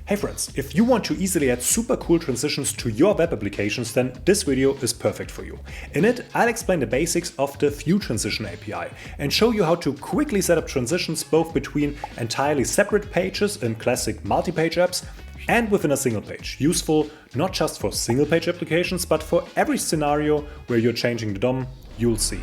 Hey friends, if you want to easily add super cool transitions to your web applications, then this video is perfect for you. In it, I'll explain the basics of the View Transition API and show you how to quickly set up transitions both between entirely separate pages in classic multi-page apps and within a single page, useful not just for single-page applications, but for every scenario where you're changing the DOM, you'll see.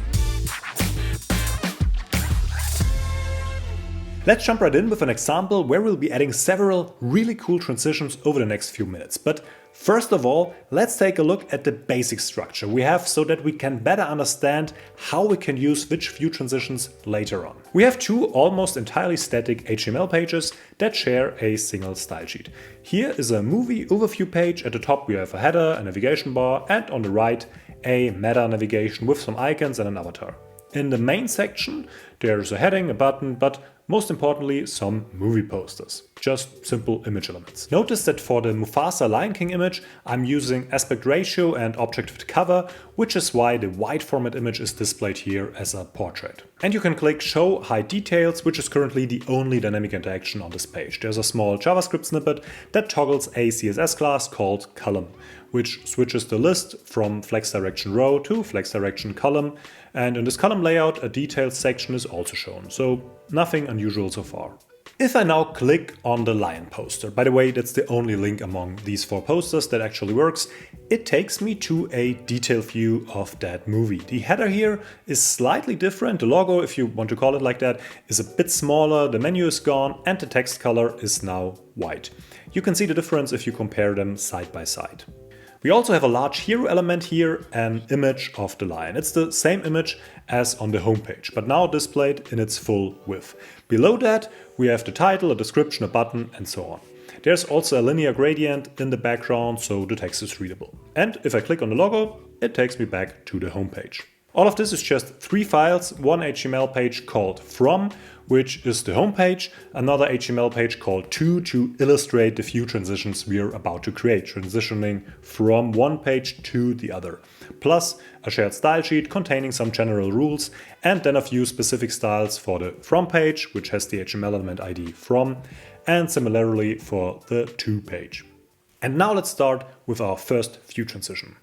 Let's jump right in with an example where we'll be adding several really cool transitions over the next few minutes. But first of all, let's take a look at the basic structure we have so that we can better understand how we can use which view transitions later on. We have two almost entirely static HTML pages that share a single style sheet. Here is a movie overview page. At the top we have a header, a navigation bar, and on the right a meta navigation with some icons and an avatar. In the main section there's a heading, a button, but most importantly, some movie posters. Just simple image elements. Notice that for the Mufasa Lion King image, I'm using aspect ratio and object with cover, which is why the wide format image is displayed here as a portrait. And you can click Show Hide Details, which is currently the only dynamic interaction on this page. There's a small JavaScript snippet that toggles a CSS class called column, which switches the list from flex direction row to flex direction column. And in this column layout, a details section is also shown, so nothing unusual so far. If I now click on the lion poster, by the way, that's the only link among these four posters that actually works, it takes me to a detail view of that movie. The header here is slightly different. The logo, if you want to call it like that, is a bit smaller, the menu is gone, and the text color is now white. You can see the difference if you compare them side by side. We also have a large hero element here, an image of the lion. It's the same image as on the homepage, but now displayed in its full width. Below that, we have the title, a description, a button, and so on. There's also a linear gradient in the background, so the text is readable. And if I click on the logo, it takes me back to the homepage. All of this is just three files, one HTML page called from, which is the homepage, another HTML page called to illustrate the view transitions we are about to create, transitioning from one page to the other, plus a shared style sheet containing some general rules, and then a few specific styles for the from page, which has the HTML element ID from, and similarly for the to page. And now let's start with our first view transition.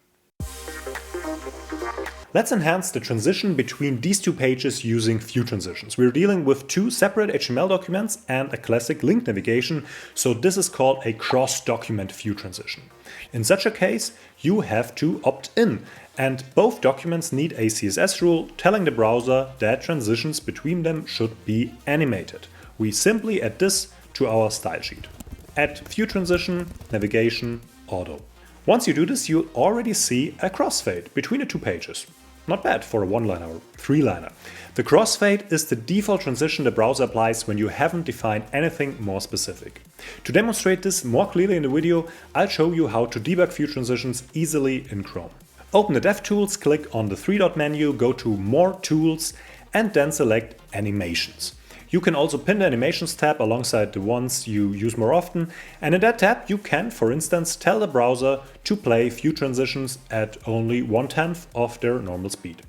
Let's enhance the transition between these two pages using view transitions. We're dealing with two separate HTML documents and a classic link navigation, so this is called a cross-document view transition. In such a case, you have to opt in, and both documents need a CSS rule telling the browser that transitions between them should be animated. We simply add this to our style sheet. Add view transition, navigation, auto. Once you do this, you'll already see a crossfade between the two pages. Not bad for a one-liner or three-liner. The crossfade is the default transition the browser applies when you haven't defined anything more specific. To demonstrate this more clearly in the video, I'll show you how to debug view transitions easily in Chrome. Open the DevTools, click on the three-dot menu, go to More Tools, and then select Animations. You can also pin the Animations tab alongside the ones you use more often, and in that tab you can, for instance, tell the browser to play view transitions at only 1/10 of their normal speed.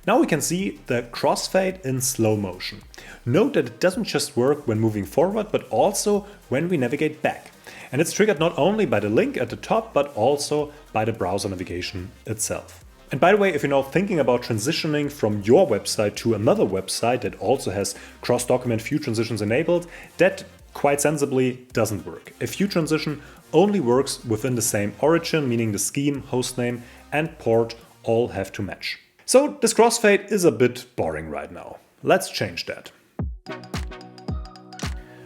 Now we can see the crossfade in slow motion. Note that it doesn't just work when moving forward, but also when we navigate back. And it's triggered not only by the link at the top, but also by the browser navigation itself. And by the way, if you're now thinking about transitioning from your website to another website that also has cross-document view transitions enabled, that quite sensibly doesn't work. A view transition only works within the same origin, meaning the scheme, hostname, and port all have to match. So this crossfade is a bit boring right now. Let's change that.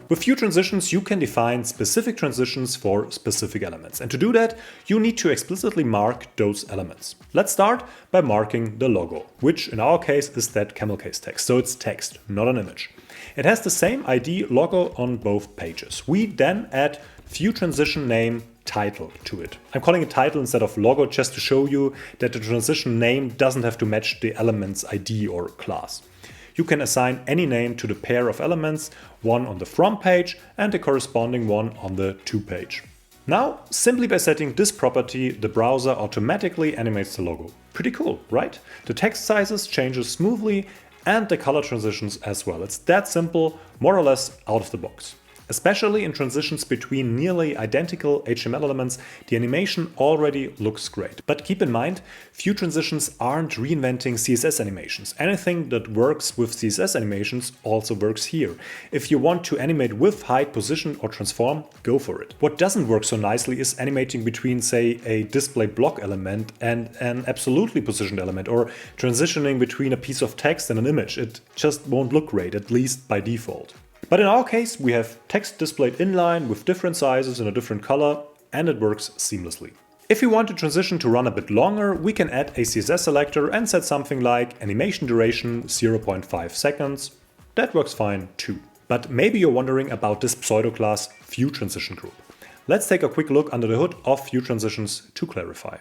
With view transitions, you can define specific transitions for specific elements. And to do that, you need to explicitly mark those elements. Let's start by marking the logo, which in our case is that camel case text. So it's text, not an image. It has the same ID logo on both pages. We then add view transition name title to it. I'm calling it title instead of logo just to show you that the transition name doesn't have to match the element's ID or class. You can assign any name to the pair of elements, one on the from page and the corresponding one on the to page. Now, simply by setting this property, the browser automatically animates the logo. Pretty cool, right? The text sizes changes smoothly and the color transitions as well. It's that simple, more or less out of the box. Especially in transitions between nearly identical HTML elements, the animation already looks great. But keep in mind, few transitions aren't reinventing CSS animations. Anything that works with CSS animations also works here. If you want to animate with, hide, position or transform, go for it. What doesn't work so nicely is animating between, say, a display block element and an absolutely positioned element, or transitioning between a piece of text and an image. It just won't look great, at least by default. But in our case, we have text displayed inline with different sizes and a different color, and it works seamlessly. If we want the transition to run a bit longer, we can add a CSS selector and set something like animation duration 0.5 seconds. That works fine too. But maybe you're wondering about this pseudo-class view transition group. Let's take a quick look under the hood of view transitions to clarify.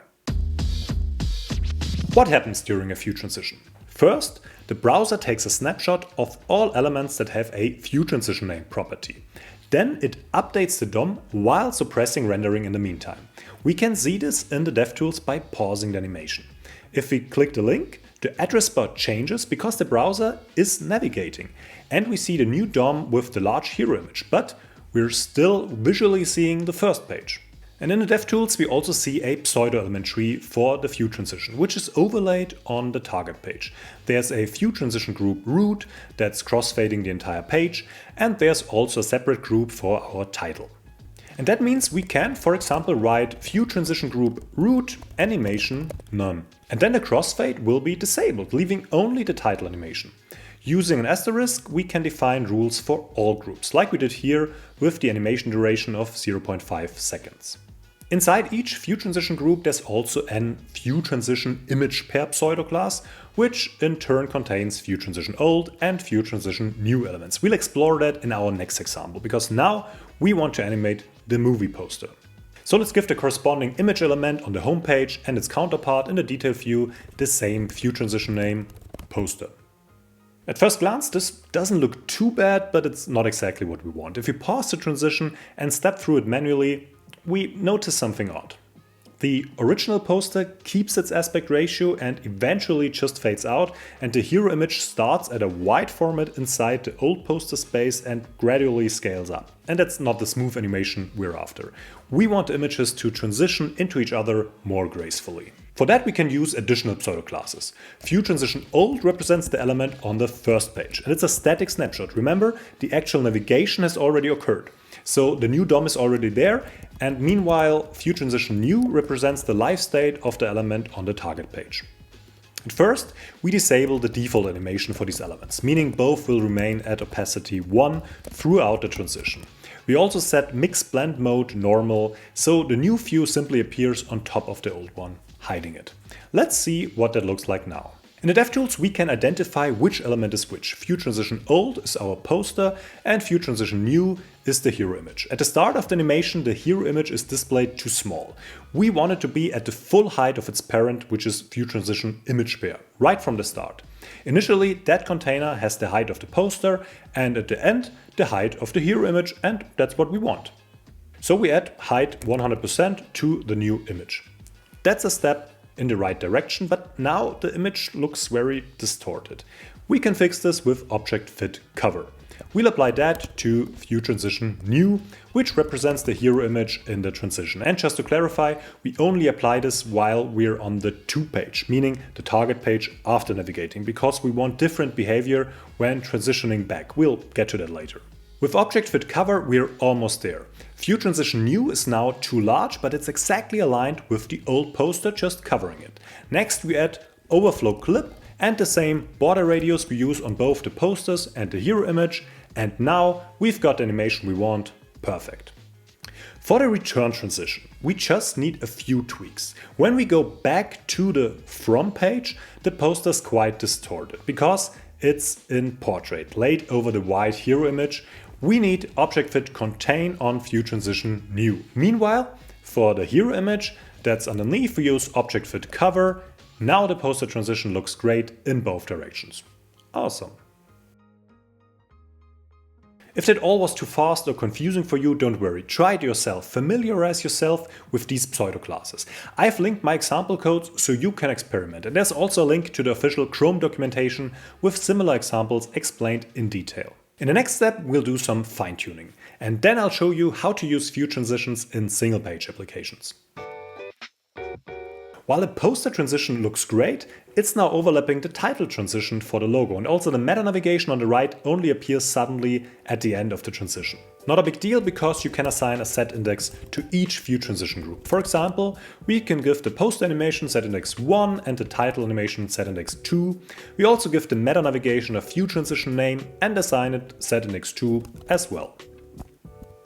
What happens during a view transition? First, the browser takes a snapshot of all elements that have a view transition name property. Then it updates the DOM while suppressing rendering in the meantime. We can see this in the DevTools by pausing the animation. If we click the link, the address bar changes because the browser is navigating, and we see the new DOM with the large hero image, but we're still visually seeing the first page. And in the DevTools, we also see a pseudo-element tree for the view transition, which is overlaid on the target page. There's a view transition group root that's crossfading the entire page, and there's also a separate group for our title. And that means we can, for example, write view transition group root animation none. And then the crossfade will be disabled, leaving only the title animation. Using an asterisk, we can define rules for all groups, like we did here with the animation duration of 0.5 seconds. Inside each view transition group, there's also an view transition image pair pseudo class, which in turn contains view transition old and view transition new elements. We'll explore that in our next example, because now we want to animate the movie poster. So let's give the corresponding image element on the home page and its counterpart in the detail view the same view transition name, poster. At first glance, this doesn't look too bad, but it's not exactly what we want. If we pause the transition and step through it manually, we notice something odd. The original poster keeps its aspect ratio and eventually just fades out, and the hero image starts at a wide format inside the old poster space and gradually scales up. And that's not the smooth animation we're after. We want the images to transition into each other more gracefully. For that, we can use additional pseudo classes. View transition old represents the element on the first page, and it's a static snapshot. Remember, the actual navigation has already occurred. So the new DOM is already there, and meanwhile, view transition new represents the live state of the element on the target page. At first, we disable the default animation for these elements, meaning both will remain at opacity 1 throughout the transition. We also set mix blend mode normal, so the new view simply appears on top of the old one, hiding it. Let's see what that looks like now. In the DevTools, we can identify which element is which. View transition old is our poster and view transition new is the hero image. At the start of the animation, the hero image is displayed too small. We want it to be at the full height of its parent, which is view transition image pair, right from the start. Initially, that container has the height of the poster, and at the end, the height of the hero image, and that's what we want. So we add height 100% to the new image. That's a step in the right direction, but now the image looks very distorted. We can fix this with object fit cover. We'll apply that to view transition new, which represents the hero image in the transition. And just to clarify, we only apply this while we're on the to page, meaning the target page after navigating, because we want different behavior when transitioning back. We'll get to that later. With object fit cover, we're almost there. View transition new is now too large, but it's exactly aligned with the old poster, just covering it. Next, we add overflow clip and the same border radius we use on both the posters and the hero image. And now we've got the animation we want. Perfect. For the return transition, we just need a few tweaks. When we go back to the from page, the poster is quite distorted because it's in portrait, laid over the white hero image. We need object fit contain on view transition new. Meanwhile, for the hero image that's underneath, we use object fit cover. Now the poster transition looks great in both directions. Awesome. If that all was too fast or confusing for you, don't worry. Try it yourself. Familiarize yourself with these pseudo classes. I've linked my example codes so you can experiment. And there's also a link to the official Chrome documentation with similar examples explained in detail. In the next step, we'll do some fine-tuning, and then I'll show you how to use view transitions in single-page applications. While the poster transition looks great, it's now overlapping the title transition for the logo, and also the meta navigation on the right only appears suddenly at the end of the transition. Not a big deal, because you can assign a set index to each view transition group. For example, we can give the poster animation set index 1 and the title animation set index 2. We also give the meta navigation a view transition name and assign it set index 2 as well.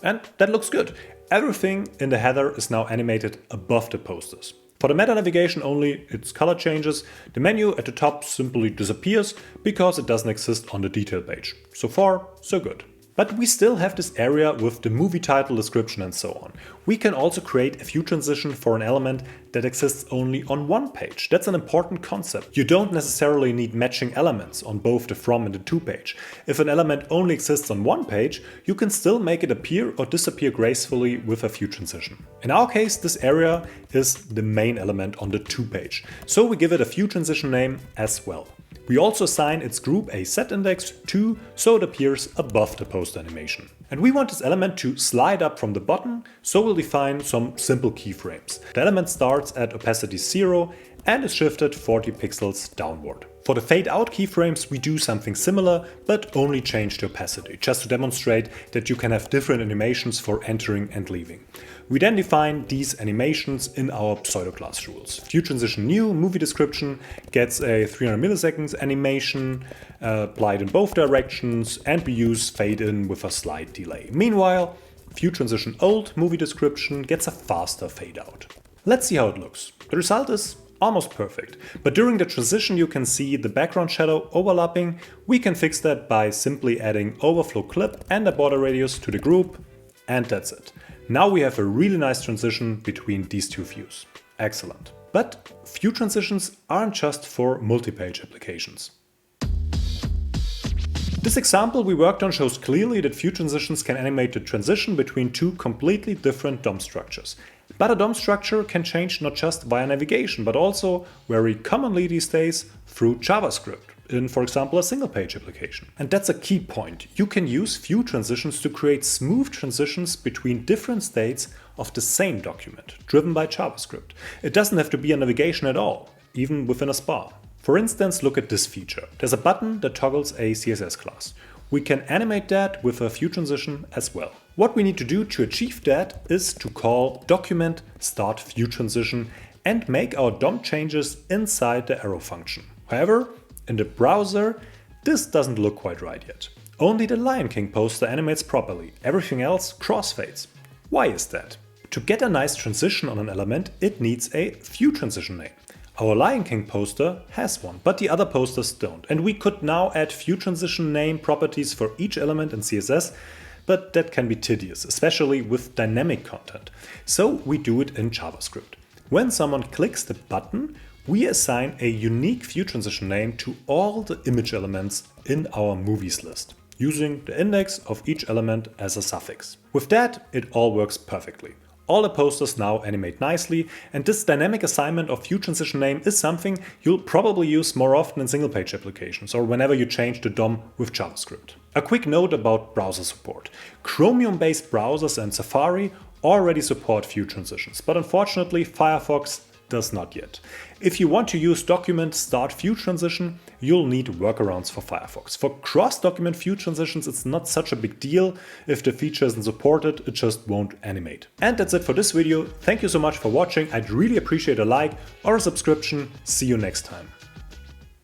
And that looks good. Everything in the header is now animated above the posters. For the meta navigation only, its color changes. The menu at the top simply disappears because it doesn't exist on the detail page. So far, so good. But we still have this area with the movie title, description and so on. We can also create a view transition for an element that exists only on one page. That's an important concept. You don't necessarily need matching elements on both the from and the to page. If an element only exists on one page, you can still make it appear or disappear gracefully with a view transition. In our case, this area is the main element on the to page, so we give it a view transition name as well. We also assign its group a set index 2, so it appears above the poster animation. And we want this element to slide up from the bottom, so we'll define some simple keyframes. The element starts at opacity 0 and is shifted 40 pixels downward. For the fade out keyframes, we do something similar, but only change the opacity, just to demonstrate that you can have different animations for entering and leaving. We then define these animations in our pseudo-class rules. View transition new movie description gets a 300 milliseconds animation applied in both directions, and we use fade in with a slight delay. Meanwhile, view transition old movie description gets a faster fade out. Let's see how it looks. The result is almost perfect, but during the transition you can see the background shadow overlapping. We can fix that by simply adding overflow clip and a border radius to the group, and that's it. Now we have a really nice transition between these two views. Excellent. But view transitions aren't just for multi-page applications. This example we worked on shows clearly that view transitions can animate the transition between two completely different DOM structures. But a DOM structure can change not just via navigation, but also, very commonly these days, through JavaScript, in, for example, a single-page application. And that's a key point. You can use view transitions to create smooth transitions between different states of the same document, driven by JavaScript. It doesn't have to be a navigation at all, even within a spa. For instance, look at this feature. There's a button that toggles a CSS class. We can animate that with a view transition as well. What we need to do to achieve that is to call document start view transition and make our DOM changes inside the arrow function. However, in the browser, this doesn't look quite right yet. Only the Lion King poster animates properly, everything else crossfades. Why is that? To get a nice transition on an element, it needs a view transition name. Our Lion King poster has one, but the other posters don't. And we could now add view transition name properties for each element in CSS, but that can be tedious, especially with dynamic content. So we do it in JavaScript. When someone clicks the button, we assign a unique view transition name to all the image elements in our movies list, using the index of each element as a suffix. With that, it all works perfectly. All the posters now animate nicely, and this dynamic assignment of view transition name is something you'll probably use more often in single-page applications or whenever you change the DOM with JavaScript. A quick note about browser support. Chromium-based browsers and Safari already support view transitions, but unfortunately Firefox does not yet. If you want to use document start view transition, you'll need workarounds for Firefox. For cross-document view transitions, it's not such a big deal. If the feature isn't supported, it just won't animate. And that's it for this video. Thank you so much for watching. I'd really appreciate a like or a subscription. See you next time.